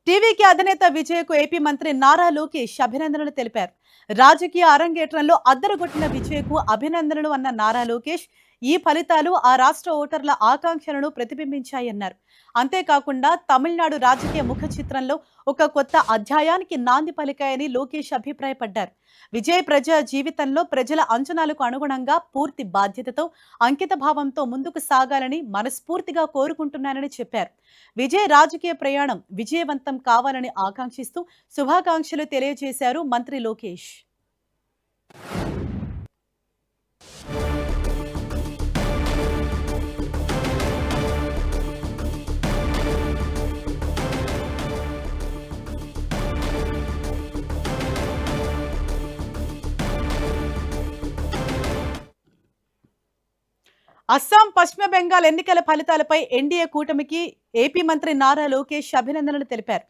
టీవీకి అధినేత విజయ్కు ఏపీ మంత్రి నారా లోకేష్ అభినందనలు తెలిపారు. రాజకీయ అరంగేట్రంలో అద్దరుగొట్టిన విజయ్కు అభినందనలు అన్న నారా లోకేష్ ఈ ఫలితాలు ఆ రాష్ట్ర ఓటర్ల ఆకాంక్షలను ప్రతిబింబించాయన్నారు. అంతేకాకుండా తమిళనాడు రాజకీయ ముఖ చిత్రంలో ఒక కొత్త అధ్యాయానికి నాంది పలికాయని లోకేష్ అభిప్రాయపడ్డారు. విజయ్ ప్రజా జీవితంలో ప్రజల అంచనాలకు అనుగుణంగా పూర్తి బాధ్యతతో అంకిత భావంతో ముందుకు సాగాలని మనస్ఫూర్తిగా కోరుకుంటున్నానని చెప్పారు. విజయ్ రాజకీయ ప్రయాణం విజయవంతం కావాలని ఆకాంక్షిస్తూ శుభాకాంక్షలు తెలియజేశారు మంత్రి లోకేష్. అస్సాం, పశ్చిమ బెంగాల్ ఎన్నికల ఫలితాలపై ఎన్డీఏ కూటమికి ఏపీ మంత్రి నారా లోకేష్ అభినందనలు తెలిపారు.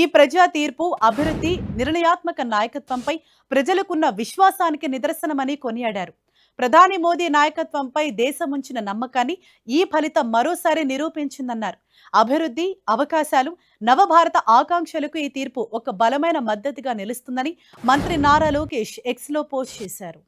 ఈ ప్రజా తీర్పు అభివృద్ధి, నిర్ణయాత్మక నాయకత్వంపై ప్రజలకున్న విశ్వాసానికి నిదర్శనమని కొనియాడారు. ప్రధాని మోదీ నాయకత్వంపై దేశముంచిన నమ్మకాన్ని ఈ ఫలితం మరోసారి నిరూపించిందన్నారు. అభివృద్ధి, అవకాశాలు, నవభారత ఆకాంక్షలకు ఈ తీర్పు ఒక బలమైన మద్దతుగా నిలుస్తుందని మంత్రి నారా లోకేష్ ఎక్స్లో పోస్ట్ చేశారు.